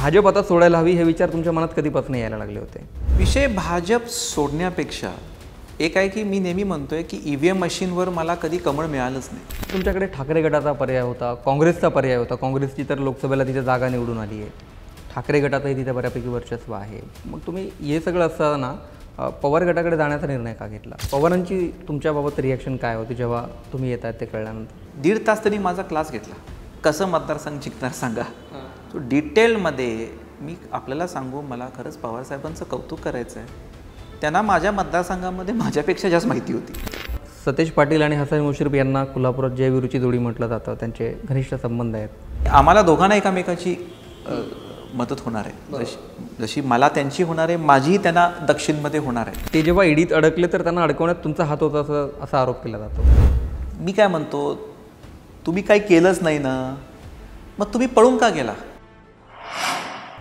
भाजप आता सोडायला हवी हे विचार तुमच्या मनात कधीपासून यायला लागले होते? विषय भाजप सोडण्यापेक्षा एक आहे की मी नेहमी म्हणतोय की ईव्हीएम मशीनवर मला कधी कमळ मिळालंच नाही. तुमच्याकडे ठाकरे गटाचा पर्याय होता, काँग्रेसचा पर्याय होता. काँग्रेसची तर लोकसभेला तिथे जागा निवडून आली आहे. ठाकरे गटातही तिथे बऱ्यापैकी वर्चस्व आहे. मग तुम्ही हे सगळं असताना पवार गटाकडे जाण्याचा निर्णय का घेतला? पवारांची तुमच्याबाबत रिॲक्शन काय होती जेव्हा तुम्ही येत आहेत ते कळल्यानंतर? 1.5 तास तरी माझा क्लास घेतला. कसं मतदारसंघ जिंकणार सांगा. तो डिटेलमध्ये मी आपल्याला सांगू, मला खरंच पवारसाहेबांचं कौतुक करायचं आहे. त्यांना माझ्या मतदारसंघामध्ये माझ्यापेक्षा जास्त माहिती होती. सतेज पाटील आणि हसन मुश्रीफ यांना कोल्हापुरात जयवीरूची जोडी म्हटलं जातं. त्यांचे घनिष्ठ संबंध आहेत. आम्हाला दोघांना एकामेकाची मदत होणार आहे. जशी मला त्यांची होणार आहे, माझीही त्यांना दक्षिणमध्ये होणार आहे. ते जेव्हा ईडीत अडकले तर त्यांना अडकवण्यात तुमचा हात होता असा आरोप केला जातो. मी काय म्हणतो, तुम्ही काही केलंच नाही ना, मग तुम्ही पळून का गेला?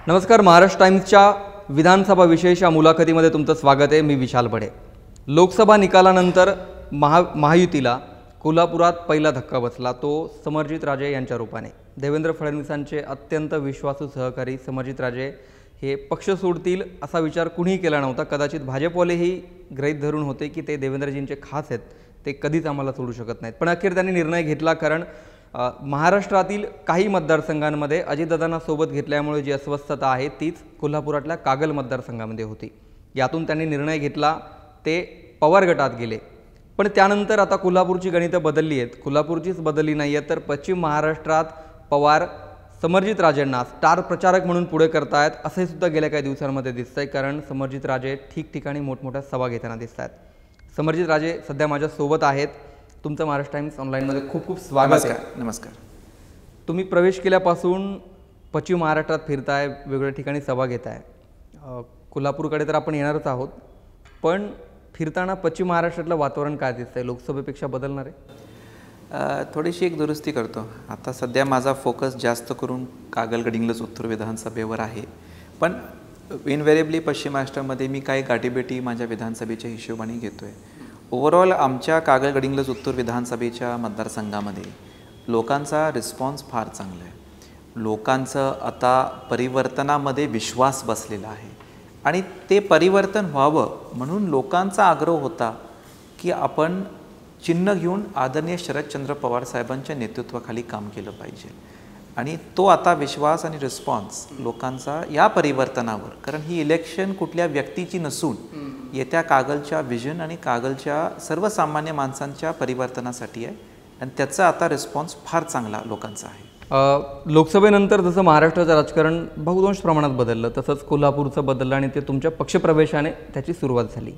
नमस्कार, महाराष्ट्र टाइम्सच्या विधानसभा विशेष या मुलाखतीमध्ये तुमचं स्वागत आहे. मी विशाल बडे. लोकसभा निकालानंतर महायुतीला कोल्हापुरात पहिला धक्का बसला, तो समरजित राजे यांच्या रूपाने. देवेंद्र फडणवीसांचे अत्यंत विश्वासू सहकारी समरजित राजे हे पक्ष सोडतील असा विचार कुणीही केला नव्हता. कदाचित भाजपवालेही गृहीत धरून होते की ते देवेंद्रजींचे खास आहेत, ते कधीच आम्हाला सोडू शकत नाहीत. पण अखेर त्यांनी निर्णय घेतला, कारण महाराष्ट्रातील काही मतदारसंघांमध्ये अजितदादांना सोबत घेतल्यामुळे जी अस्वस्थता आहे तीच कोल्हापुरातल्या कागल मतदारसंघामध्ये होती. यातून त्यांनी निर्णय घेतला, ते पवार गटात गेले. पण त्यानंतर आता कोल्हापूरची गणितं बदलली आहेत. कोल्हापूरचीच बदलली नाही आहेत, तर पश्चिम महाराष्ट्रात पवार समरजित राजेंना स्टार प्रचारक म्हणून पुढे करतायत असंही सुद्धा गेल्या काही दिवसांमध्ये दिसतंय. कारण समरजित राजे ठिकठिकाणी मोठमोठ्या सभा घेताना दिसत आहेत. समरजित राजे सध्या माझ्यासोबत आहेत. तुमचं महाराष्ट्र टाइम्स ऑनलाईनमध्ये खूप खूप स्वागत आहे. नमस्कार. तुम्ही प्रवेश केल्यापासून पश्चिम महाराष्ट्रात फिरताय, वेगवेगळ्या ठिकाणी सभा घेताय. कोल्हापूरकडे तर आपण येणारच आहोत, पण फिरताना पश्चिम महाराष्ट्रातलं वातावरण काय दिसतंय? लोकसभेपेक्षा बदलणार आहे? थोडीशी एक दुरुस्ती करतो. आता सध्या माझा फोकस जास्त करून कागल गडिंग्लज उत्तर विधानसभेवर आहे. पण इनव्हेरिएबली पश्चिम महाराष्ट्रामध्ये मी काही गाठीभेटी माझ्या विधानसभेच्या हिशोबाने घेतो आहे. ओव्हरऑल आमच्या कागल गडिंग्लज उत्तर विधानसभेच्या मतदारसंघामध्ये लोकांचा रिस्पॉन्स फार चांगला आहे. लोकांचं आता परिवर्तनामध्ये विश्वास बसलेला आहे आणि ते परिवर्तन व्हावं म्हणून लोकांचा आग्रह होता की आपण चिन्ह घेऊन आदरणीय शरदचंद्र पवार साहेबांच्या नेतृत्वाखाली काम केलं पाहिजे. आणि तो आता विश्वास आणि रिस्पॉन्स लोकांचा या परिवर्तनावर, कारण ही इलेक्शन कुठल्या व्यक्तीची नसून येत्या कागलच्या विजन आणि कागलच्या सर्वसामान्य माणसांच्या परिवर्तनासाठी आहे. आणि त्याचा आता रिस्पॉन्स फार चांगला लोकांचा आहे. लोकसभेनंतर जसं महाराष्ट्राचं राजकारण बहुतांश प्रमाणात बदललं, तसंच कोल्हापूरचं बदललं आणि ते तुमच्या पक्षप्रवेशाने त्याची सुरुवात झाली.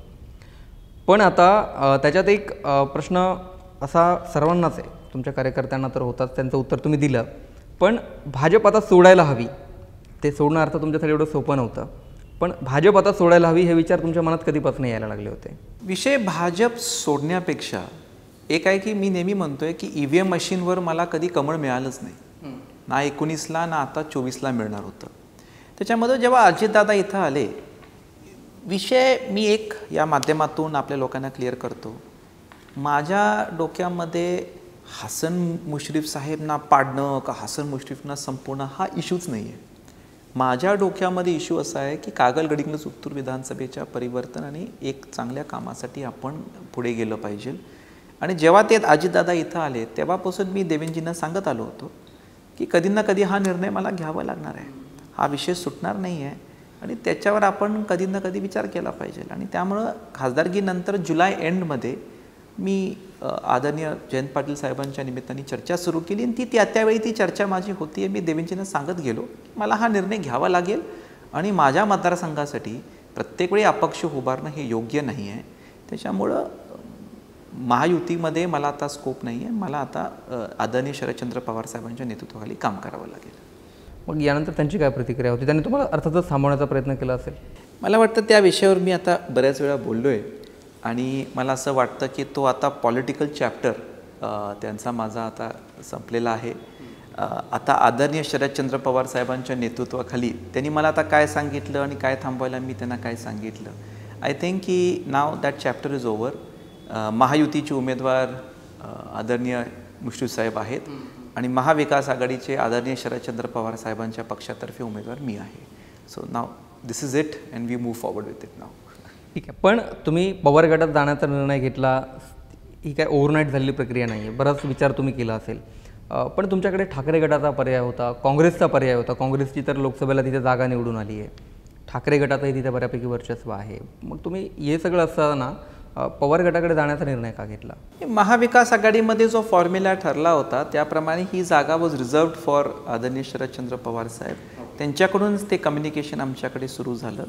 पण आता त्याच्यात एक प्रश्न असा सर्वांनाच आहे, तुमच्या कार्यकर्त्यांना तर होताच, त्यांचं उत्तर तुम्ही दिलं. पण भाजप आता सोडायला हवी, ते सोडणं अर्थ तुमच्यासाठी एवढं सोपं नव्हतं. पण भाजप आता सोडायला हवी हे विचार तुमच्या मनात कधीपासून यायला लागले होते? विषय भाजप सोडण्यापेक्षा एक आहे की मी नेहमी म्हणतोय की ईव्हीएम मशीनवर मला कधी कमळ मिळालंच नाही. ना 19ला ना आता 24ला मिळणार होतं. त्याच्यामध्ये जेव्हा अजितदादा इथं आले, विषय मी एक या माध्यमातून आपल्या लोकांना क्लिअर करतो. माझ्या डोक्यामध्ये हसन मुश्रीफ साहेबना पाडणं का हसन मुश्रीफना संपवणं हा इश्यूच नाही आहे. माझ्या डोक्यामध्ये इश्यू असा आहे की कागल गडिंग्लज उत्तर विधानसभेच्या परिवर्तन आणि एक चांगल्या कामासाठी आपण पुढे गेलं पाहिजे. आणि जेव्हा ते अजितदादा इथं आले तेव्हापासून मी देवेंद्रजींना सांगत आलो होतो की कधी ना कधी हा निर्णय मला घ्यावा लागणार आहे. हा विषय सुटणार नाही आहे आणि त्याच्यावर आपण कधी ना कधी विचार केला पाहिजे. आणि त्यामुळं खासदारकीनंतर जुलै एंडमध्ये मी आदरणीय जयंत पाटील साहेबांच्या निमित्ताने चर्चा सुरू केली आणि त्यावेळी ती चर्चा माझी होती. मी देवेंद्रजींना सांगत गेलो मला हा निर्णय घ्यावा लागेल आणि माझ्या मतदारसंघासाठी प्रत्येक वेळी अपक्ष उभारणं हे योग्य नाही आहे. त्याच्यामुळं महायुतीमध्ये मला आता स्कोप नाही आहे. मला आता आदरणीय शरदचंद्र पवार साहेबांच्या नेतृत्वाखाली काम करावं लागेल. मग यानंतर त्यांची काय प्रतिक्रिया होती? त्यांनी तुम्हाला अर्थातच थांबवण्याचा प्रयत्न केला असेल? मला वाटतं त्या विषयावर मी आता बऱ्याच वेळा बोललो आहे आणि मला असं वाटतं की तो आता पॉलिटिकल चॅप्टर त्यांचा माझा आता संपलेला आहे. आता आदरणीय शरदचंद्र पवार साहेबांच्या नेतृत्वाखाली त्यांनी मला आता काय सांगितलं आणि काय थांबवायला मी त्यांना काय सांगितलं, आय थिंक की now that chapter is over. महायुतीचे उमेदवार आदरणीय मुश्रीफ साहेब आहेत. आणि महाविकास आघाडीचे आदरणीय शरदचंद्र पवार साहेबांच्या पक्षातर्फे उमेदवार मी आहे. So now this is it and we move forward with it now. ठीक आहे, पण तुम्ही पवार गटात जाण्याचा निर्णय घेतला, ही काय ओव्हरनाईट झालेली प्रक्रिया नाही आहे, बराच विचार तुम्ही केला असेल. पण तुमच्याकडे ठाकरे गटाचा पर्याय होता, काँग्रेसचा पर्याय होता. काँग्रेसची तर लोकसभेला तिथे जागा निवडून आली आहे, ठाकरे गटातही तिथे बऱ्यापैकी वर्चस्व आहे. मग तुम्ही हे सगळं असताना पवार गटाकडे जाण्याचा निर्णय का घेतला? महाविकास आघाडीमध्ये जो फॉर्म्युला ठरला होता त्याप्रमाणे ही जागा वॉज रिझर्व्ड फॉर आदरणीय शरदचंद्र पवार साहेब. त्यांच्याकडूनच ते कम्युनिकेशन आमच्याकडे सुरू झालं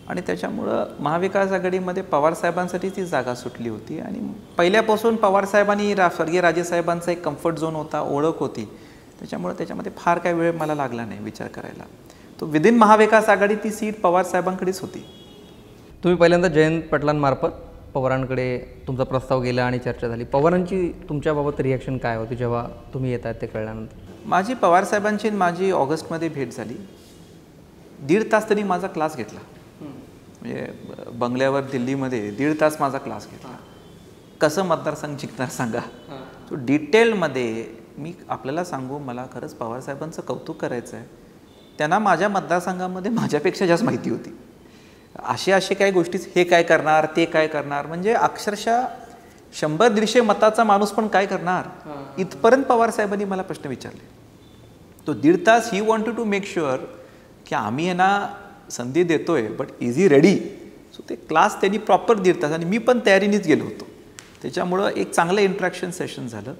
आणि त्याच्यामुळं महाविकास आघाडीमध्ये पवारसाहेबांसाठी ती जागा सुटली होती. आणि पहिल्यापासून पवारसाहेबांनी स्वर्गीय राजेसाहेबांचा एक कम्फर्ट झोन होता, ओळख होती. त्याच्यामुळं त्याच्यामध्ये फार काही वेळ मला लागला नाही विचार करायला. तो विदिन महाविकास आघाडी ती सीट पवारसाहेबांकडेच होती. तुम्ही पहिल्यांदा जयंत पाटलांमार्फत पवारांकडे तुमचा प्रस्ताव गेला आणि चर्चा झाली. पवारांची तुमच्याबाबत रिॲक्शन काय होती जेव्हा तुम्ही येत आहेत ते कळल्यानंतर? माझी पवारसाहेबांची माझी ऑगस्टमध्ये भेट झाली. 1.5 तास त्यांनी माझा क्लास घेतला. म्हणजे बंगल्यावर दिल्लीमध्ये 1.5 तास माझा क्लास घेतला. कसं मतदारसंघ जिंकणार सांगा. तो डिटेलमध्ये मी आपल्याला सांगू, मला खरंच पवारसाहेबांचं कौतुक करायचं आहे. त्यांना माझ्या मतदारसंघामध्ये माझ्यापेक्षा जास्त माहिती होती. असे काही गोष्टी, हे काय करणार, ते काय करणार, म्हणजे अक्षरशः 100-150 मताचा माणूस पण काय करणार इथपर्यंत पवारसाहेबांनी मला प्रश्न विचारले. तो 1.5 तास he wanted to make sure की आम्ही यांना संधी देतोय but is he ready. So ते क्लास त्यांनी प्रॉपर 1.5 तास आणि मी पण तयारीनेच गेलो होतो. त्याच्यामुळं एक चांगलं इंटरॅक्शन सेशन झालं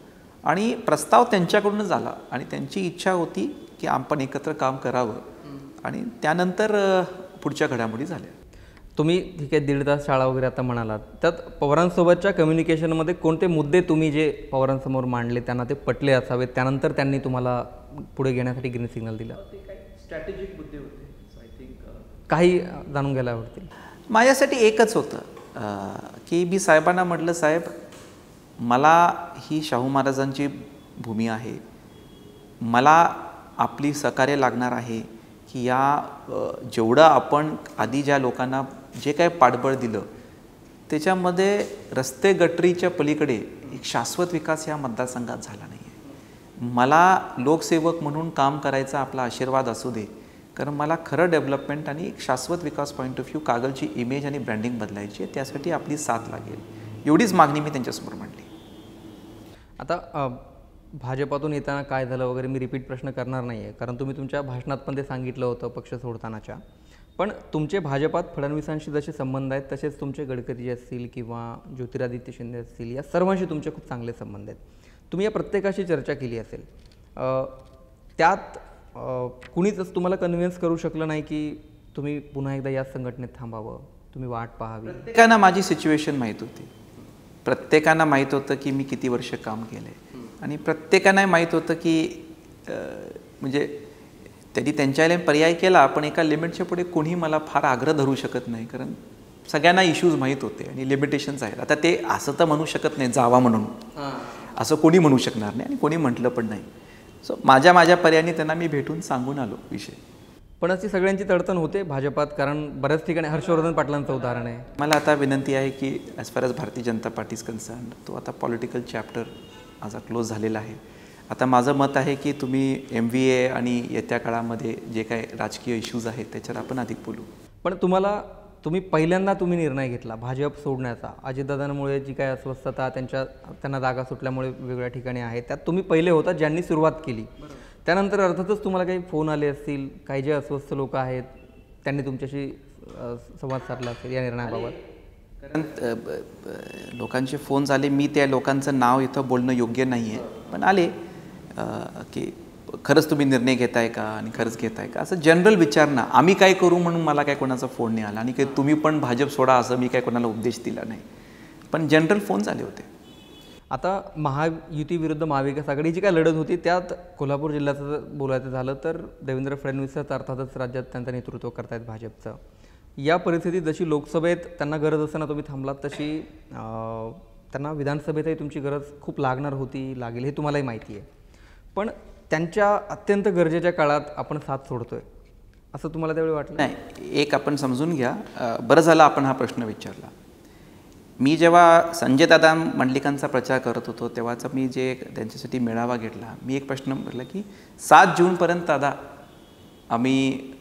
आणि प्रस्ताव त्यांच्याकडूनच आला आणि त्यांची इच्छा होती की आपण एकत्र काम करावं आणि त्यानंतर पुढच्या घडामोडी झाल्या. तुम्ही ठीक आहे 1.5 तास शाळा वगैरे आता म्हणालात, त्यात पवारांसोबतच्या कम्युनिकेशनमध्ये कोणते मुद्दे तुम्ही जे पवारांसमोर मांडले त्यांना ते पटले असावेत, त्यानंतर त्यांनी तुम्हाला पुढे घेण्यासाठी ग्रीन सिग्नल दिला? स्ट्रॅटेजिक मुद्दे होते. काही जाणून घ्यायला आवडतील. माझ्यासाठी एकच होतं की मी साहेबांना म्हटलं, साहेब मला ही शाहू महाराजांची भूमी आहे, मला आपली सहकार्य लागणार आहे की या जेवढं आपण आधी ज्या लोकांना जे काय पाठबळ दिलं त्याच्यामध्ये रस्ते गटरीच्या पलीकडे एक शाश्वत विकास या मतदारसंघात झाला नाही आहे. मला लोकसेवक म्हणून काम करायचा आपला आशीर्वाद असू दे, कारण मला खरं डेव्हलपमेंट आणि एक शाश्वत विकास पॉईंट ऑफ व्ह्यू, कागलची इमेज आणि ब्रँडिंग बदलायची आहे, त्यासाठी आपली साथ लागेल. एवढीच मागणी मी त्यांच्यासमोर मांडली. आता भाजपातून येताना काय झालं वगैरे मी रिपीट प्रश्न करणार नाही आहे, कारण तुम्ही तुमच्या भाषणात पण ते सांगितलं होतं पक्ष सोडतानाच्या. पण तुमचे भाजपात फडणवीसांशी जसे संबंध आहेत तसेच तुमचे गडकरी असतील किंवा ज्योतिरादित्य शिंदे असतील, या सर्वांशी तुमचे खूप चांगले संबंध आहेत. तुम्ही या प्रत्येकाशी चर्चा केली असेल. त्यात कुणीच तुम्हाला कन्व्हिन्स करू शकलं नाही की तुम्ही पुन्हा एकदा या संघटनेत थांबावं, तुम्ही वाट पाहावी? प्रत्येकांना माझी सिच्युएशन माहीत होती. प्रत्येकांना माहीत होतं की मी किती वर्ष काम केलं आहे आणि प्रत्येकांना माहीत होतं की म्हणजे त्यांनी त्यांच्या पर्याय केला, पण एका लिमिटच्या पुढे कोणी मला फार आग्रह धरू शकत नाही, कारण सगळ्यांना इश्यूज माहीत होते आणि लिमिटेशन्स आहेत. आता ते असं तर म्हणू शकत नाही जावा म्हणून, असं कोणी म्हणू शकणार नाही आणि कोणी म्हटलं पण नाही. सो माझ्या पर्यायाने त्यांना मी भेटून सांगून आलो विषय. पण अशी सगळ्यांची तडतण होते भाजपात, कारण बऱ्याच ठिकाणी हर्षवर्धन पाटलांचं उदाहरण आहे. मला आता विनंती आहे की as far age Bharatiya Janata party is concern, तो आता पॉलिटिकल चॅप्टर माझा क्लोज झालेला आहे. आता माझं मत आहे की तुम्ही MVA आणि येत्या काळामध्ये जे काही राजकीय इश्यूज आहेत त्याच्यावर आपण अधिक बोलू. पण तुम्ही पहिल्यांदा निर्णय घेतला भाजप सोडण्याचा, अजितदादांमुळे जी काही अस्वस्थता त्यांना जागा सुटल्यामुळे वेगवेगळ्या ठिकाणी आहे, त्यात तुम्ही पहिले होता ज्यांनी सुरुवात केली. त्यानंतर अर्थातच तुम्हाला काही फोन आले असतील, काही जे अस्वस्थ लोक आहेत त्यांनी तुमच्याशी संवाद साधला असेल या निर्णयाबाबत? कारण लोकांचे फोन आले, मी त्या लोकांचं नाव इथं बोलणं योग्य नाही आहे, पण आले की खरंच तुम्ही निर्णय घेताय का आणि खरंच घेताय का, असं जनरल विचारणं. आम्ही काय करू म्हणून मला काय कोणाचा फोन नाही आला आणि काही तुम्ही पण भाजप सोडा असं मी काय कोणाला उपदेश दिला नाही, पण जनरल फोन झाले होते. आता महायुती विरुद्ध महाविकास आघाडी जी काय लढत होती त्यात कोल्हापूर जिल्ह्याचं बोलायचं झालं तर देवेंद्र फडणवीसच अर्थातच राज्यात त्यांचं नेतृत्व करतायत भाजपचं. या परिस्थितीत जशी लोकसभेत त्यांना गरज असताना तुम्ही थांबलात, तशी त्यांना विधानसभेतही तुमची गरज खूप लागणार होती, लागेल हे तुम्हालाही माहिती आहे. पण त्यांच्या अत्यंत गरजेच्या काळात आपण साथ सोडतोय असं तुम्हाला त्यावेळी वाटलं? नाही, एक आपण समजून घ्या. बरं झालं आपण हा प्रश्न विचारला. मी जेव्हा संजय दादा मंडलिकांचा प्रचार करत होतो तेव्हाचा मी जे त्यांच्यासाठी मेळावा घेतला, मी एक प्रश्न म्हटला की 7 जूनपर्यंत दादा आम्ही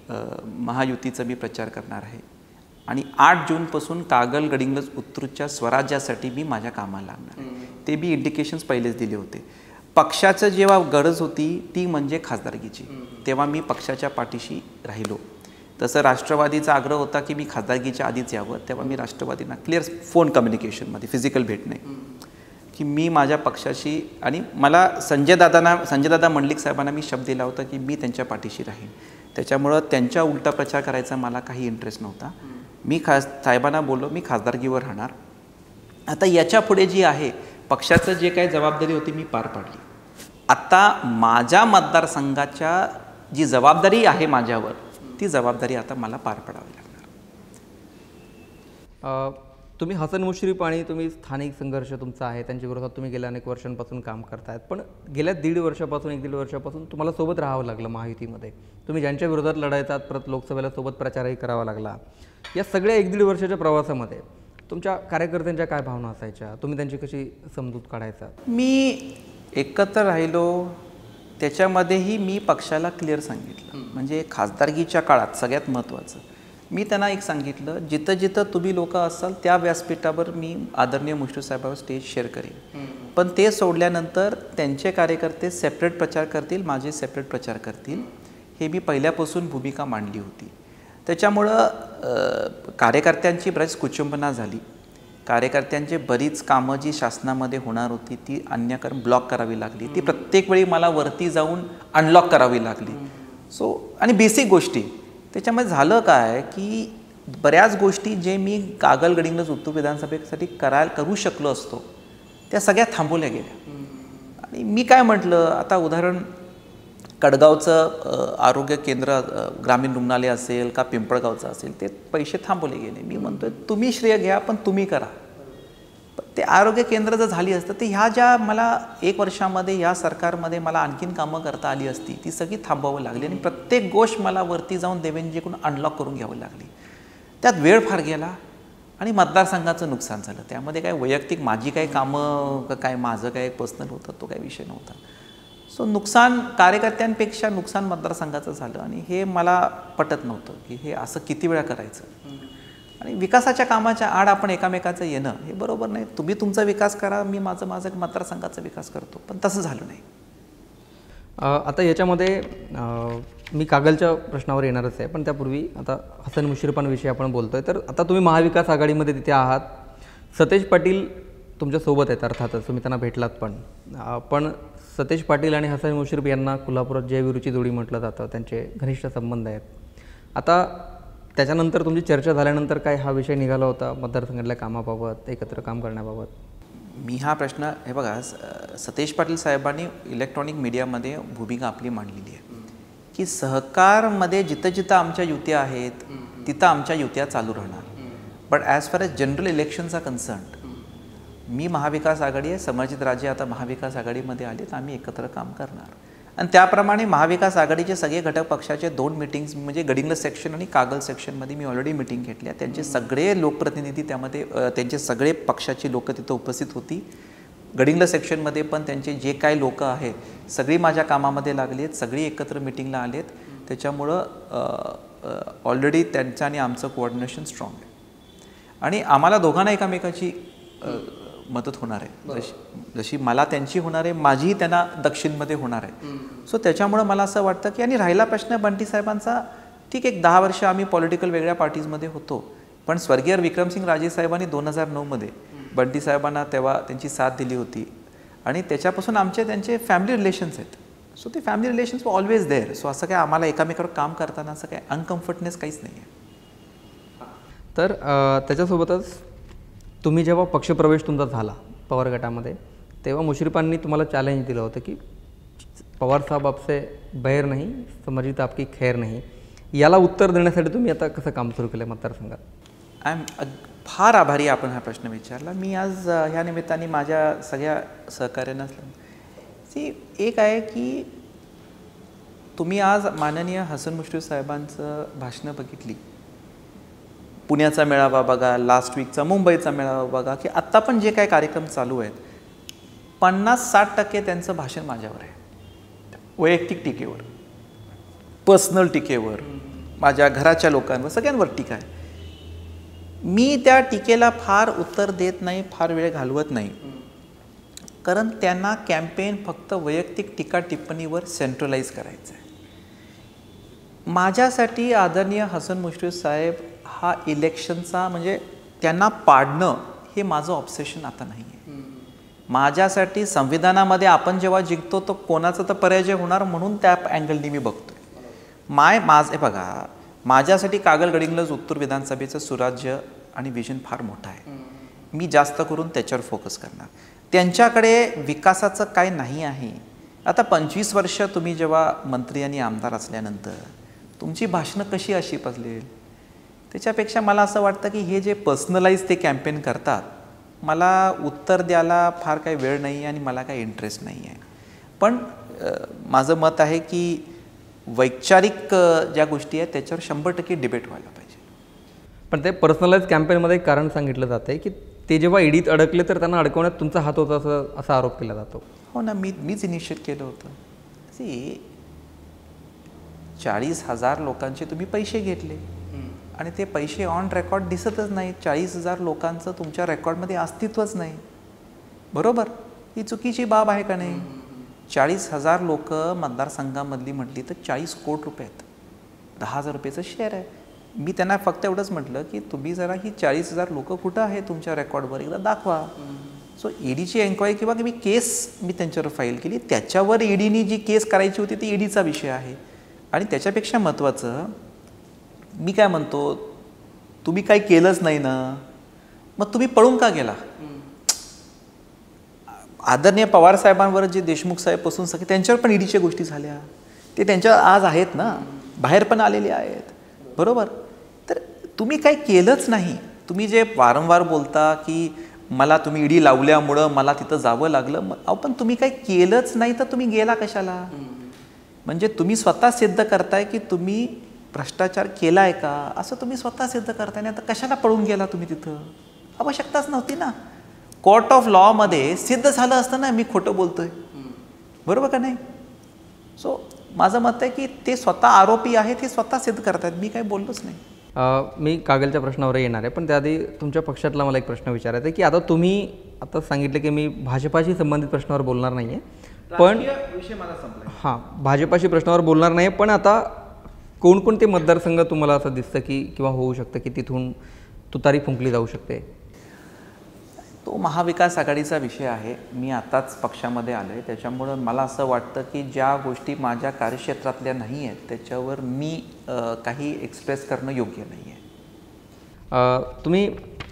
महायुतीचा मी प्रचार करणार आहे आणि 8 जूनपासून कागल गडिंग्लज उत्तूरच्या स्वराज्यासाठी मी माझ्या कामाला लागणार आहे. ते बी इंडिकेशन्स पहिलेच दिले होते. पक्षाचं जेव्हा गरज होती ती म्हणजे खासदारकीची, तेव्हा मी पक्षाच्या पाठीशी राहिलो. तसं राष्ट्रवादीचा आग्रह होता की मी खासदारकीच्या आधीच यावं, तेव्हा मी राष्ट्रवादींना क्लिअर फोन कम्युनिकेशनमध्ये फिजिकल भेटणे की मी माझ्या पक्षाशी, आणि मला संजय दादा मंडलिक साहेबांना मी शब्द दिला होता की मी त्यांच्या पाठीशी राहीन. त्याच्यामुळं त्यांच्या उलटा प्रचार करायचा मला काही इंटरेस्ट नव्हता. मी साहेबांना बोललो मी खासदारकीवर राहणार. आता याच्या पुढे जी आहे पक्षाचं जे काही जबाबदारी होती मी पार पाडली. आता माझ्या मतदारसंघाच्या जी जबाबदारी आहे माझ्यावर, ती जबाबदारी आता मला पार पाडावी लागणार. तुम्ही हसन मुश्रीफ आणि तुम्ही स्थानिक संघर्ष तुमचा आहे त्यांच्या विरोधात तुम्ही गेल्या अनेक वर्षांपासून काम करतायत, पण गेल्या 1.5 वर्षापासून तुम्हाला सोबत राहावं लागलं महायुतीमध्ये. तुम्ही ज्यांच्या विरोधात लढायचात परत लोकसभेला सोबत प्रचारही करावा लागला. या सगळ्या 1.5 वर्षाच्या प्रवासामध्ये तुमच्या कार्यकर्त्यांच्या काय भावना असायच्या, तुम्ही त्यांची कशी समजूत काढायचा? मी एकत्र राहिलो त्याच्यामध्येही मी पक्षाला क्लिअर सांगितलं, म्हणजे खासदारकीच्या काळात सगळ्यात महत्त्वाचं मी त्यांना एक सांगितलं, जिथं जिथं तुम्ही लोक असाल त्या व्यासपीठावर मी आदरणीय मुश्रीफ साहेबांवर स्टेज शेअर करेन, पण ते सोडल्यानंतर त्यांचे कार्यकर्ते सेपरेट प्रचार करतील, माझे सेपरेट प्रचार करतील, हे मी पहिल्यापासून भूमिका मांडली होती. त्याच्यामुळं कार्यकर्त्यांची बरीच कुचंबना झाली. कार्यकर्त्यांची बरीच कामं जी शासनामध्ये होणार होती ती अन्यकरण ब्लॉक करावी लागली. ती प्रत्येक वेळी मला वरती जाऊन अनलॉक करावी लागली. आणि बेसिक गोष्टी त्याच्यामध्ये झालं काय की बऱ्याच गोष्टी जे मी कागल गडिंग्लज उत्तूर विधानसभेसाठी करू शकलो असतो त्या सगळ्या थांबवल्या गेल्या. आणि मी काय म्हटलं, आता उदाहरण कडगावचं आरोग्य केंद्र ग्रामीण रुग्णालय असेल का पिंपळगावचं असेल, ते पैसे थांबवले गेले. मी म्हणतोय तुम्ही श्रेय घ्या पण तुम्ही करा. ते आरोग्य केंद्र जर झाली असतं ते ह्या ज्या मला 1 वर्षामध्ये या सरकारमध्ये मला आणखीन कामं करता आली असती ती सगळी थांबवावं लागली आणि प्रत्येक गोष्ट मला वरती जाऊन देवेंद्रजीकडून अनलॉक करून घ्यावी लागली. त्यात वेळ फार गेला आणि मतदारसंघाचं नुकसान झालं. त्यामध्ये काय वैयक्तिक माझी काही कामं काय माझं काय पर्सनल होतं तो काही विषय नव्हता. सो नुकसान कार्यकर्त्यांपेक्षा नुकसान मतदारसंघाचं झालं आणि हे मला पटत नव्हतं की हे असं किती वेळा करायचं. आणि विकासाच्या कामाच्या आड आपण एकामेकाचं येणं हे बरोबर नाही. तुम्ही तुमचा विकास करा, मी माझं मतदारसंघाचा विकास करतो, पण तसं झालं नाही. आता याच्यामध्ये मी कागलच्या प्रश्नावर येणारच आहे, पण त्यापूर्वी आता हसन मुश्रीफांविषयी आपण बोलतोय. तर आता तुम्ही महाविकास आघाडीमध्ये तिथे आहात. सतेज पाटील तुमच्यासोबत आहेत, अर्थातच तुम्ही त्यांना भेटलात पण सतेज पाटील आणि हसन मुश्रीफ यांना कोल्हापुरात जयवीरूची जोडी म्हटलं जातं, त्यांचे घनिष्ठ संबंध आहेत. आता त्याच्यानंतर तुमची चर्चा झाल्यानंतर काय हा विषय निघाला होता मतदारसंघातल्या कामाबाबत, एकत्र काम करण्याबाबत? मी हा प्रश्न हे बघा, सतेज पाटील साहेबांनी इलेक्ट्रॉनिक मीडियामध्ये भूमिका आपली मांडलेली आहे की सहकारमध्ये जिथं जिथं आमच्या युत्या आहेत तिथं आमच्या युत्या चालू राहणार. But as far as general elections are concerned, मी महाविकास आघाडी आहे, समर्जित राजे आता महाविकास आघाडीमध्ये आलेत, आम्ही एकत्र काम करणार. आणि त्याप्रमाणे महाविकास आघाडीचे सगळे घटक पक्षाचे 2 मीटिंग्स म्हणजे गडिंग्लज सेक्शन आणि कागल सेक्शनमध्ये मी ऑलरेडी मीटिंग घेतल्या. त्यांचे सगळे लोकप्रतिनिधी त्यामध्ये, त्यांचे सगळे पक्षाची लोक तिथं उपस्थित होती. गडिंग्लज सेक्शनमध्ये पण त्यांचे जे काही लोक आहेत सगळी माझ्या कामामध्ये लागली आहेत, सगळी एकत्र मीटिंगला आलेत. त्याच्यामुळं ऑलरेडी त्यांचं आणि आमचं कोऑर्डिनेशन स्ट्रॉंग आहे आणि आम्हाला दोघांना एकामेकाची मदत होणार आहे. जशी मला त्यांची होणार आहे, माझीही त्यांना दक्षिणमध्ये होणार आहे. सो त्याच्यामुळं मला असं वाटतं की, आणि राहिला प्रश्न बंटी साहेबांचा, ठीक आहे 10 वर्ष आम्ही पॉलिटिकल वेगळ्या पार्टीजमध्ये होतो, पण स्वर्गीय विक्रमसिंग राजे साहेबांनी 2009मध्ये बंटी साहेबांना तेव्हा त्यांची साथ दिली होती आणि त्याच्यापासून त्यांचे फॅमिली रिलेशन्स आहेत. सो ते family relations always there. So असं काय आम्हाला एकामेकावर काम करताना असं काय अनकम्फर्टनेस काहीच नाही आहे. तर त्याच्यासोबतच तुम्ही जेव्हा पक्षप्रवेश तुमचा झाला पवार गटामध्ये, तेव्हा मुश्रीफांनी तुम्हाला चॅलेंज दिलं होतं की पवार साहब आपसे बैर नाही, समर्जित आपकी खैर नाही. याला उत्तर देण्यासाठी तुम्ही आता कसं काम सुरू केलं मतदारसंघात? आय एम फार आभारी आपण हा प्रश्न विचारला. मी आज ह्या निमित्ताने माझ्या सगळ्या सहकार्यांना एक आहे की तुम्ही आज माननीय हसन मुश्रीफ साहेबांचं भाषणं बघितली पुण्याचा मेळावा बघा, लास्ट वीकचा मुंबईचा मेळावा बघा, की आत्ता पण जे काही कार्यक्रम चालू आहेत 50-60% त्यांचं भाषण माझ्यावर आहे, वैयक्तिक टीकेवर, पर्सनल टीकेवर, माझ्या घराच्या लोकांवर, सगळ्यांवर टीका आहे. मी त्या टीकेला फार उत्तर देत नाही, फार वेळ घालवत नाही, कारण त्यांना कॅम्पेन फक्त वैयक्तिक टीका टिप्पणीवर सेंट्रलाइज करायचं आहे. माझ्यासाठी आदरणीय हसन मुश्रीफ साहेब हा इलेक्शनचा म्हणजे त्यांना पाडणं हे माझं ऑब्सेशन आता नाही आहे. माझ्यासाठी संविधानामध्ये आपण जेव्हा जिंकतो तो कोणाचा तर पराजय होणार म्हणून त्या अँगलनी मी बघतोय. माझे बघा, माझ्यासाठी कागल गडिंग्लज उत्तर विधानसभेचं सुराज्य आणि विजन फार मोठं आहे. मी जास्त करून त्याच्यावर फोकस करणार. त्यांच्याकडे विकासाचं काय नाही आहे. आता 25 वर्ष तुम्ही जेव्हा मंत्री आणि आमदार असल्यानंतर तुमची भाषणं कशी अशी बदलेल. त्याच्यापेक्षा मला असं वाटतं की हे जे पर्सनलाइज ते कॅम्पेन करतात, मला उत्तर द्यायला फार काही वेळ नाही आहे आणि मला काही इंटरेस्ट नाही आहे. पण माझं मत आहे की वैचारिक ज्या गोष्टी आहेत त्याच्यावर 100% डिबेट व्हायला पाहिजे. पण ते पर्सनलाइज कॅम्पेनमध्ये एक कारण सांगितलं जातं आहे की ते जेव्हा ईडीत अडकले तर त्यांना अडकवण्यात तुमचा हात होता असा आरोप केला जातो. हो ना, मीच इनिशिएट केलं होतं. 40,000 लोकांचे तुम्ही पैसे घेतले आणि ते पैसे ऑन रेकॉर्ड दिसतच नाहीत. 40,000 लोकांचं तुमच्या रेकॉर्डमध्ये अस्तित्वच नाही. बरोबर, ही चुकीची बाब आहे का नाही. 40,000 लोक मतदारसंघामधली म्हटली तर 40 कोटी रुपये आहेत. 10,000 रुपयेचं शेअर आहे. मी त्यांना फक्त एवढंच म्हटलं की तुम्ही जरा ही 40,000 लोक कुठं आहे तुमच्या रेकॉर्डवर एकदा दाखवा. सो ईडीची एन्क्वायरी किंवा मी केस त्यांच्यावर फाईल केली. त्याच्यावर ईडीनी जी केस करायची होती ती ईडीचा विषय आहे. आणि त्याच्यापेक्षा महत्त्वाचं मी काय म्हणतो, तुम्ही काही केलंच नाही ना, मग तुम्ही पळून का गेला. आदरणीय पवार साहेबांवर जे देशमुख साहेबपासून सगळे त्यांच्यावर पण ईडीच्या गोष्टी झाल्या. ते त्यांच्यावर आज आहेत ना, बाहेर पण आलेले आहेत. बरोबर, तर तुम्ही काही केलंच नाही. तुम्ही जे वारंवार बोलता की मला तुम्ही ईडी लावल्यामुळं मला तिथं जावं लागलं, पण तुम्ही काही केलंच नाही तर तुम्ही गेला कशाला. म्हणजे तुम्ही स्वतः सिद्ध करताय की तुम्ही भ्रष्टाचार केलाय का, असं तुम्ही स्वतः सिद्ध करताय. नाही तर कशाला पळून गेला तुम्ही. तिथं आवश्यकताच नव्हती ना. कोर्ट ऑफ लॉमध्ये सिद्ध झालं असतं ना मी खोटं बोलतोय. बरोबर का नाही. सो माझं मत आहे की ते स्वतः आरोपी आहेत, हे स्वतः सिद्ध करतायत, मी काही बोललोच नाही. मी कागलच्या प्रश्नावर येणार आहे, पण त्याआधी तुमच्या पक्षातला मला एक प्रश्न विचारायचा आहे की आता तुम्ही आता सांगितलं की मी भाजपाशी संबंधित प्रश्नावर बोलणार नाही आहे, पण विषय मला संपला. हां, भाजपाशी प्रश्नावर बोलणार नाही, पण आता कोणकोणते मतदारसंघ तुम्हाला असं दिसतं की किंवा होऊ शकतं की तिथून तुतारी फुंकली जाऊ शकते. तो महाविकास आघाडीचा विषय आहे. मी आताच पक्षामध्ये आलो आहे, त्याच्यामुळं मला असं वाटतं की ज्या गोष्टी माझ्या कार्यक्षेत्रातल्या नाही आहेत त्याच्यावर मी काही एक्सप्रेस करणं योग्य नाही आहे. तुम्ही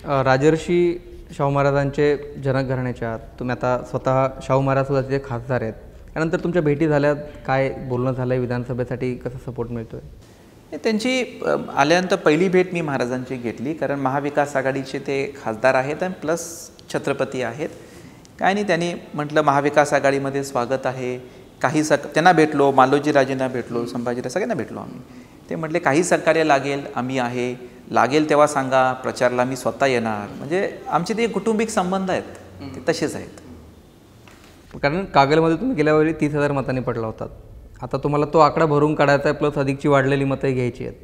राजर्षी शाहू महाराजांचे जनक घराण्याचे आहात. तुम्ही आता स्वतः शाहू महाराजसुद्धा तिथे खासदार आहेत. त्यानंतर तुमच्या भेटी झाल्यात, काय बोलणं झालं आहे, विधानसभेसाठी कसा सपोर्ट मिळतो आहे. त्यांची आल्यानंतर पहिली भेट मी महाराजांची घेतली, कारण महाविकास आघाडीचे ते खासदार आहेत आणि प्लस छत्रपती आहेत. काय नाही, त्यांनी म्हटलं महाविकास आघाडीमध्ये स्वागत आहे. काही त्यांना भेटलो, मालोजी राजेंना भेटलो, संभाजीराव सगळ्यांना भेटलो आम्ही. ते म्हटले काही सहकार्य लागेल आम्ही आहे, लागेल तेव्हा सांगा, प्रचारला मी स्वतः येणार. म्हणजे आमचे ते कौटुंबिक संबंध आहेत ते तसेच आहेत. कारण कागलमध्ये तुम्ही गेल्यावेळी 30,000 मतांनी पडला होतात. आता तुम्हाला तो आकडा भरून काढायचा आहे, प्लस अधिकची वाढलेली मतं घ्यायची आहेत.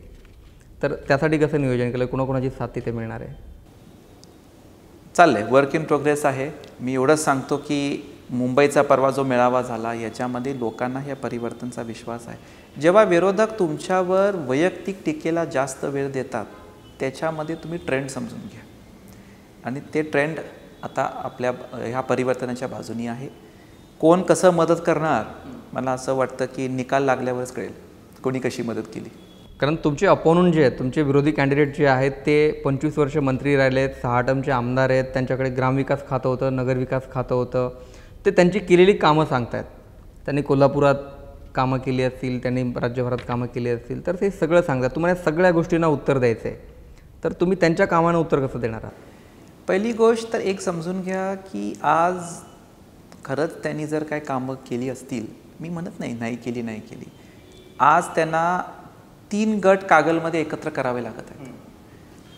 तर त्यासाठी कसं नियोजन केलं, कुणाकुणाची साथ तिथे मिळणार आहे. चाललं आहे, वर्क इन प्रोग्रेस आहे. मी एवढंच सांगतो की मुंबईचा परवा जो मेळावा झाला याच्यामध्ये लोकांना या परिवर्तनचा विश्वास आहे. जेव्हा विरोधक तुमच्यावर वैयक्तिक टीकेला जास्त वेळ देतात त्याच्यामध्ये तुम्ही ट्रेंड समजून घ्या. आणि ते ट्रेंड आता आपल्या ह्या परिवर्तनाच्या बाजूनी आहे. कोण कसं मदत करणार मला असं वाटतं की निकाल लागल्यावरच कळेल कोणी कशी मदत केली. कारण तुमचे अपोनंट जे आहेत, तुमचे विरोधी कॅन्डिडेट जे आहेत ते 25 वर्ष मंत्री राहिले आहेत, 6 टर्मचे आमदार आहेत, त्यांच्याकडे ग्रामविकास खातं होतं, नगरविकास खातं होतं. ते त्यांची केलेली कामं सांगतायत. त्यांनी कोल्हापुरात कामं केली असतील, त्यांनी राज्यभरात कामं केली असतील, तर ते सगळं सांगतात. तुम्हाला सगळ्या गोष्टींना उत्तर द्यायचं आहे, तर तुम्ही त्यांच्या कामांना उत्तर कसं देणार आहात. पहिली गोष्ट तर एक समजून घ्या की आज खरंच त्यांनी जर काय कामं केली असतील, मी म्हणत नाही केली, आज त्यांना 3 गट कागलमध्ये एकत्र करावे लागत आहेत.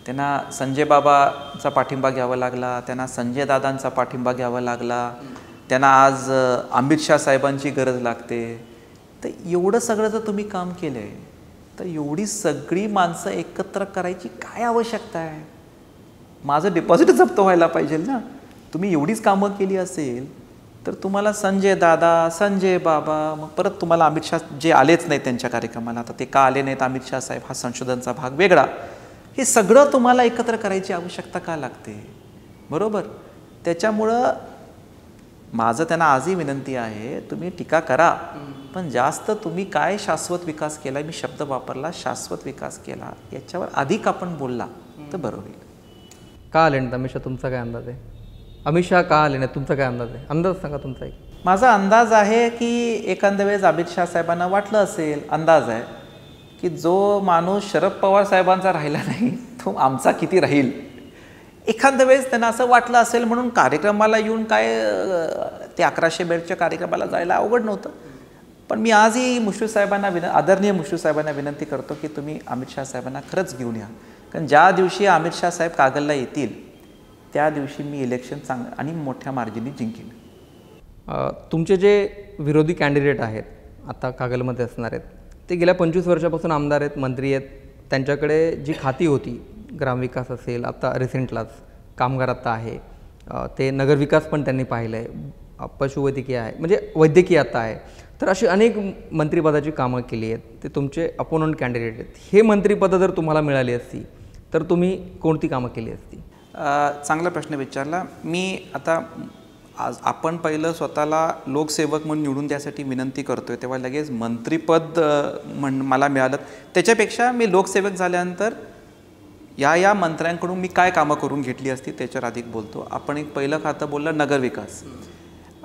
त्यांना संजय बाबाचा पाठिंबा घ्यावा लागला, त्यांना संजय दादांचा पाठिंबा घ्यावा लागला, त्यांना आज अमित शाह साहेबांची गरज लागते. तर एवढं सगळं जर तुम्ही काम केलं आहे तर एवढी सगळी माणसं एकत्र करायची काय आवश्यकता आहे? माझं डिपॉझिट जप्त व्हायला पाहिजे ना. तुम्ही एवढीच कामं केली असेल तर तुम्हाला संजय दादा, संजय बाबा, मग परत तुम्हाला अमित शाह जे आलेच नाहीत त्यांच्या कार्यक्रमाला, आता ते का आले नाहीत अमित शाह साहेब हा संशोधनचा भाग वेगळा, हे सगळं तुम्हाला एकत्र करायची आवश्यकता का लागते? बरोबर. त्याच्यामुळं माझं त्यांना आजही विनंती आहे, तुम्ही टीका करा पण जास्त तुम्ही काय शाश्वत विकास केला, मी शब्द वापरला शाश्वत विकास केला, याच्यावर अधिक आपण बोलला तर बरं होईल. का आले नाहीत अमित शाह, तुमचा काय अंदाज आहे? अमित शाह का आले नाही, तुमचा काय अंदाज आहे? अंदाज सांगा तुमचा एक. माझा अंदाज आहे की एखाद्या वेळेस अमित शाह साहेबांना वाटलं असेल, अंदाज आहे की जो माणूस शरद पवार साहेबांचा राहिला नाही तो आमचा किती राहील. एखाद्या वेळेस त्यांना असं वाटलं असेल म्हणून कार्यक्रमाला येऊन काय ते 1100 बेडच्या कार्यक्रमाला जायला अवघड नव्हतं. पण मी आजही मुश्रीफ साहेबांना आदरणीय मुश्रीफ साहेबांना विनंती करतो की तुम्ही अमित शाह साहेबांना खरंच घेऊन या. कारण ज्या दिवशी अमित शाह साहेब कागलला येतील त्या दिवशी मी इलेक्शन आणि मोठ्या मार्जिनने जिंकेन. तुमचे जे विरोधी कॅन्डिडेट आहेत आता कागलमध्ये असणार आहेत, ते गेल्या 25 वर्षापासून आमदार आहेत, मंत्री आहेत. त्यांच्याकडे जी खाती होती, ग्रामविकास असेल, आता रिसेंटलाच कामगार आता आहे, ते नगरविकास पण त्यांनी पाहिलं आहे, पशुवैद्यकीय आहे, म्हणजे वैद्यकीय आता आहे. तर अशी अनेक मंत्रिपदाची कामं केली आहेत. ते तुमचे अपोनंट कॅन्डिडेट आहेत. हे मंत्रिपदं जर तुम्हाला मिळाली असती तर तुम्ही कोणती कामं केली असती? चांगला प्रश्न विचारला. मी आता आज आपण पहिलं स्वतःला लोकसेवक म्हणून निवडून द्यासाठी विनंती करतोय, तेव्हा लगेच मंत्रिपद मला मिळालं. त्याच्यापेक्षा मी लोकसेवक झाल्यानंतर या मंत्र्यांकडून मी काय कामं करून घेतली असती त्याच्यावर अधिक बोलतो. आपण एक पहिलं खातं बोललं नगरविकास.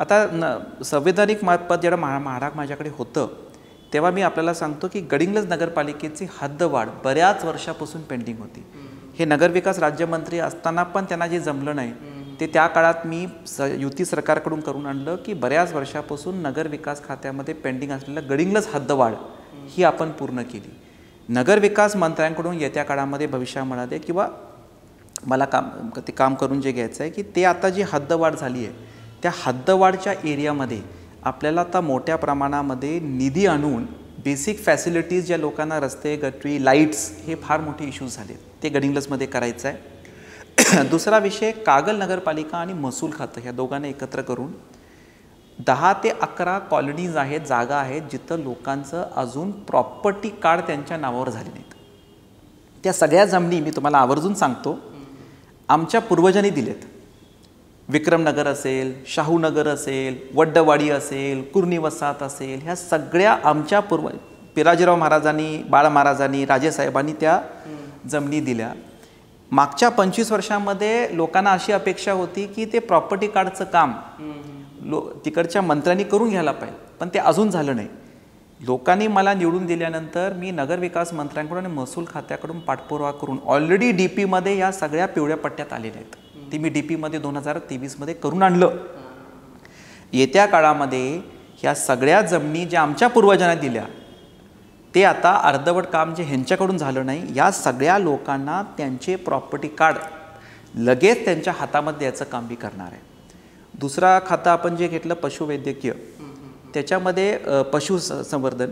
आता संवैधानिक पद जेव्हा महाराग माझ्याकडे होतं तेव्हा मी आपल्याला सांगतो की गडिंग्लज नगरपालिकेची हद्दवाढ बऱ्याच वर्षापासून पेंडिंग होती. हे नगरविकास राज्यमंत्री असताना पण त्यांना जे जमलं नाही ते त्या काळात मी युती सरकारकडून करून आणलं की बऱ्याच वर्षापासून नगरविकास खात्यामध्ये पेंडिंग असलेलं गडिंग्लज हद्दवाढ ही आपण पूर्ण केली. नगरविकास मंत्र्यांकडून येत्या काळामध्ये भविष्यामध्ये किंवा मला ते काम करून जे घ्यायचं आहे की ते आता जी हद्दवाढ झाली आहे त्या हद्दवाढच्या एरियामध्ये आपल्याला आता मोठ्या प्रमाणामध्ये निधी आणून बेसिक फॅसिलिटीज ज्या लोकांना रस्ते, गटरी, लाईट्स हे फार मोठे इश्यूज झाले ते गडिंग्लजमध्ये करायचं आहे. दुसरा विषय कागल नगरपालिका आणि महसूल खातं ह्या दोघांना एकत्र करून 10 ते 11 कॉलनीज आहेत, जागा आहेत जिथं लोकांचं अजून प्रॉपर्टी कार्ड त्यांच्या नावावर झाले नाहीत. त्या सगळ्या जमिनी मी तुम्हाला आवर्जून सांगतो आमच्या पूर्वजांनी दिलेत. विक्रमनगर असेल, शाहूनगर असेल, वड्डवाडी असेल, कुर्णी वसाहत असेल, ह्या सगळ्या आमच्या पिराजीराव महाराजांनी, बाळ महाराजांनी, राजेसाहेबांनी त्या जमिनी दिल्या. मागच्या 25 वर्षांमध्ये लोकांना अशी अपेक्षा होती की ते प्रॉपर्टी कार्डचं काम तिकडच्या मंत्र्यांनी करून घ्यायला पाहिजे, पण ते अजून झालं नाही. लोकांनी मला निवडून दिल्यानंतर मी नगरविकास मंत्र्यांकडून आणि महसूल खात्याकडून पाठपुरावा करून ऑलरेडी DP-मध्ये या सगळ्या पिवळ्या पट्ट्यात आलेल्या आहेत. ती मी DP-मध्ये 2023मध्ये करून आणलं. येत्या काळामध्ये ह्या सगळ्या जमिनी ज्या आमच्या पूर्वजांना दिल्या ते आता अर्धवट काम जे ह्यांच्याकडून झालं नाही, या सगळ्या लोकांना त्यांचे प्रॉपर्टी कार्ड लगेच त्यांच्या हातामध्ये द्यायचं काम मी करणार आहे. दुसरा खातं आपण जे घेतलं पशुवैद्यकीय, त्याच्यामध्ये पशुसंवर्धन.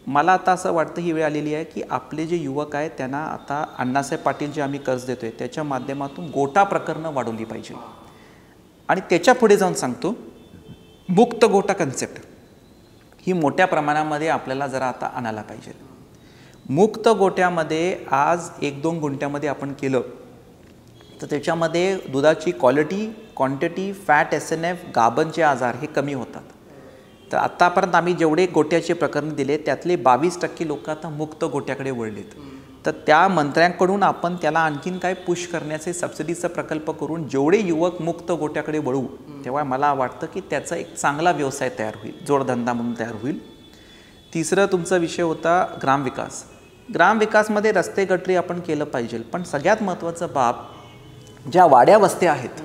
मला आता असं वाटतं ही वेळ आलेली आहे की आपले जे युवक आहेत त्यांना आता अण्णासाहेब पाटील जे आम्ही कर्ज देतोय त्याच्या माध्यमातून गोटा प्रकरणं वाढवली पाहिजे. आणि त्याच्या पुढे जाऊन सांगतो मुक्त गोटा कन्सेप्ट ही मोठ्या प्रमाणामध्ये आपल्याला जरा आता आणायला पाहिजे. मुक्त गोट्यामध्ये आज 1-2 गुंठ्यामध्ये आपण केलं तर त्याच्यामध्ये दुधाची क्वालिटी, क्वांटिटी, फॅट, SNF, गाभणचे आजार हे कमी होतात. तर आत्तापर्यंत आम्ही जेवढे गोट्याचे प्रकरण दिले त्यातले 22% लोक आता मुक्त गोट्याकडे वळलेत. तर त्या मंत्र्यांकडून आपण त्याला आणखीन काय पुश करण्याचे सबसिडीचा प्रकल्प करून जेवढे युवक मुक्त गोट्याकडे वळू तेव्हा मला वाटतं की त्याचा एक चांगला व्यवसाय तयार होईल, जोडधंदा म्हणून तयार होईल. तिसरं तुमचा विषय होता ग्रामविकास. ग्रामविकासमध्ये रस्ते, गटरी आपण केलं पाहिजे, पण सगळ्यात महत्त्वाचं बाब ज्या वाड्या वस्त्या आहेत,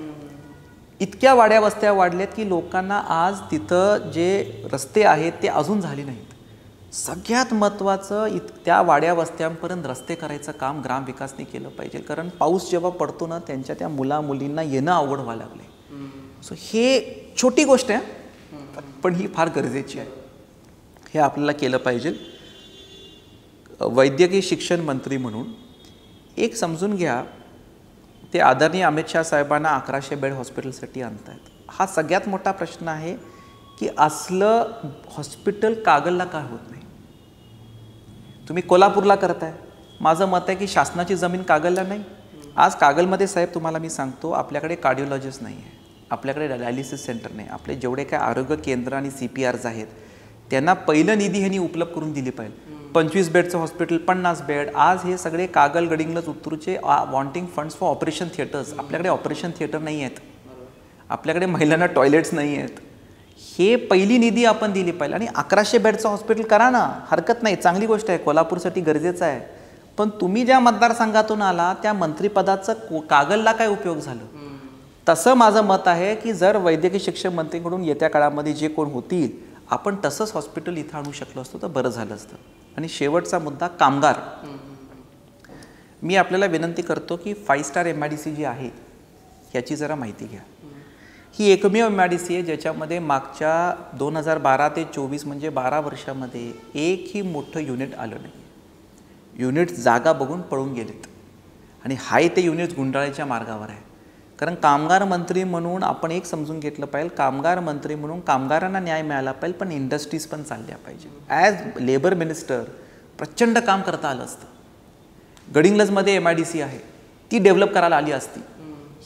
इतक्या वाड्या वस्त्या वाढल्यात की लोकांना आज तिथं जे रस्ते आहेत ते अजून झाले नाहीत. सगळ्यात महत्त्वाचं त्या वाड्या वस्त्यांपर्यंत रस्ते करायचं काम ग्रामविकासने केलं पाहिजे, कारण पाऊस जेव्हा पडतो ना त्यांच्या त्या मुलींना येणं अवघड व्हायला लागले. सो हे छोटी गोष्ट आहे पण ही फार गरजेची आहे, हे आपल्याला केलं पाहिजे. वैद्यकीय शिक्षण मंत्री म्हणून एक समजून घ्या, ते आदरणीय अमित शाह साहेबांना 1100 बेड हॉस्पिटलसाठी आणत आहेत. हा सगळ्यात मोठा प्रश्न आहे की असलं हॉस्पिटल कागलला काय होत नाही. तुम्ही कोल्हापूरला करताय, माझं मत आहे की शासनाची जमीन कागलला नाही. आज कागलमध्ये साहेब तुम्हाला मी सांगतो, आपल्याकडे कार्डिओलॉजिस्ट नाही आहे, आपल्याकडे डायलिसिस सेंटर नाही, आपले जेवढे काय आरोग्य केंद्र आणि CPRs आहेत त्यांना पहिलं निधी ह्यांनी उपलब्ध करून दिली पाहिजे. 25 बेडचं हॉस्पिटल, 50 बेड. आज हे सगळे कागल, गडिंग्लज, उत्तूरचे wanting funds for operation theatres. आपल्याकडे ऑपरेशन थिएटर नाही आहेत, आपल्याकडे महिलांना टॉयलेट्स नाही आहेत. हे पहिली निधी आपण दिली पाहिजे. आणि 1100 बेडचं हॉस्पिटल करा ना, हरकत नाही, चांगली गोष्ट आहे, कोल्हापूरसाठी गरजेचं आहे. पण तुम्ही ज्या मतदारसंघातून आला त्या मंत्रिपदाचं कागलला काय उपयोग झालं? तसं माझं मत आहे की जर वैद्यकीय शिक्षण मंत्रीकडून येत्या काळामध्ये जे कोण होतील, आपण तसंच हॉस्पिटल इथं आणू शकलो असतो तर बरं झालं असतं. आणि शेवटचा मुद्दा कामगार. मी आपल्याला विनंती करतो की 5 स्टार MIDC जी आहे याची जरा माहिती घ्या. ही एकमेव MIDC आहे ज्याच्यामध्ये मागच्या 2012 ते 24 म्हणजे 12 वर्षामध्ये एकही मोठं युनिट आलं नाही. युनिट जागा बघून पळून गेलेत आणि हाय ते युनिट गुंडाळायच्या मार्गावर आहे. कारण कामगार मंत्री म्हणून आपण एक समजून घेतलं पाहिजे, कामगार मंत्री म्हणून कामगारांना न्याय मिळाला पाहिजे, पण इंडस्ट्रीज पण चालल्या पाहिजे. ॲज लेबर मिनिस्टर प्रचंड काम करता आलं असतं. गडिंग्लजमध्ये MIDC आहे, ती डेव्हलप करायला आली असती.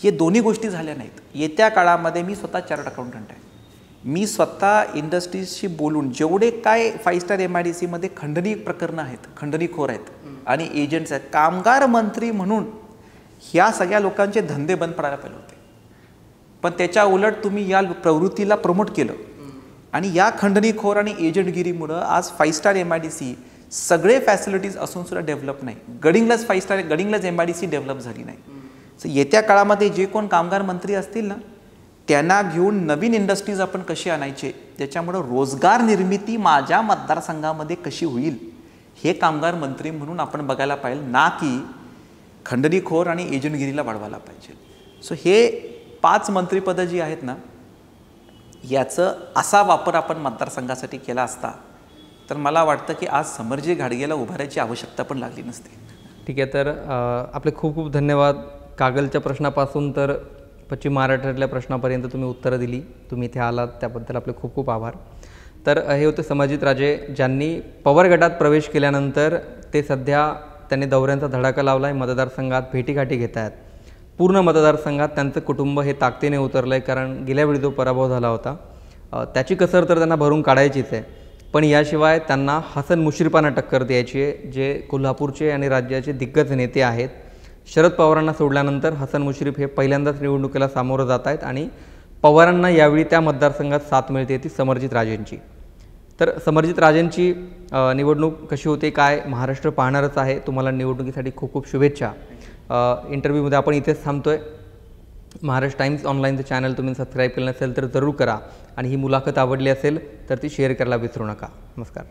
हे दोन्ही गोष्टी झाल्या नाहीत. येत्या काळामध्ये मी स्वतः चार्टर्ड अकाउंटंट आहे, मी स्वतः इंडस्ट्रीजशी बोलून जेवढे काय 5 स्टार MIDC मध्ये खंडणी प्रकरणं आहेत, खंडणीखोर आहेत आणि एजंट्स आहेत, कामगार मंत्री म्हणून ह्या सगळ्या लोकांचे धंदे बंद पडायला पाहिजे होते. पण त्याच्या उलट तुम्ही या प्रवृत्तीला प्रमोट केलं आणि या खंडणीखोर आणि एजंटगिरीमुळं आज 5 स्टार MIDC सगळे फॅसिलिटीज असून सुद्धा डेव्हलप नाही. गडिंग्लज MIDC डेव्हलप झाली नाही. सो येत्या काळामध्ये जे कोण कामगार मंत्री असतील ना, त्यांना घेऊन नवीन इंडस्ट्रीज आपण कशी आणायचे, ज्याच्यामुळं रोजगार निर्मिती माझ्या मतदारसंघामध्ये कशी होईल, हे कामगार मंत्री म्हणून आपण बघायला पाहिजे, ना की खंडणीखोर आणि एजंटगिरीला वाढवायला पाहिजे. सो हे 5 मंत्रिपदं जी आहेत ना, याचं असा वापर आपण मतदारसंघासाठी केला असता तर मला वाटतं की आज समरजी घाडगेला उभारायची आवश्यकता पण लागली नसते. ठीक आहे, तर आपले खूप खूप धन्यवाद. कागलच्या प्रश्नापासून तर पश्चिम महाराष्ट्रातल्या प्रश्नापर्यंत तुम्ही उत्तरं दिली, तुम्ही इथे आलात त्याबद्दल आपले खूप खूप आभार. तर हे होते समरजित राजे, ज्यांनी पवार गटात प्रवेश केल्यानंतर ते सध्या त्यांनी दौऱ्यांचा धडाका लावला आहे, मतदारसंघात भेटीगाठी घेत आहेत. पूर्ण मतदारसंघात त्यांचं कुटुंब हे ताकदीने उतरलं आहे, कारण गेल्यावेळी जो पराभव झाला होता त्याची कसर तर त्यांना भरून काढायचीच आहे. पण याशिवाय त्यांना हसन मुश्रीफांना टक्कर द्यायची आहे, जे कोल्हापूरचे आणि राज्याचे दिग्गज नेते आहेत. शरद पवारांना सोडल्यानंतर हसन मुश्रीफ हे पहिल्यांदाच निवडणुकीला सामोरं जात आहेत आणि पवारांना यावेळी त्या मतदारसंघात साथ मिळते ती समरजित राजेंची. तर समरजित राजेंची निवडणूक कशी होते काय महाराष्ट्र पाहणारच आहे. तुम्हाला निवडणुकीसाठी खूप खूप शुभेच्छा. इंटरव्ह्यूमध्ये आपण इथेच थांबतोय. महाराष्ट्र टाइम्स ऑनलाईनचं चॅनल तुम्ही सबस्क्राईब केलं नसेल तर जरूर करा आणि ही मुलाखत आवडली असेल तर ती शेअर करायला विसरू नका. नमस्कार.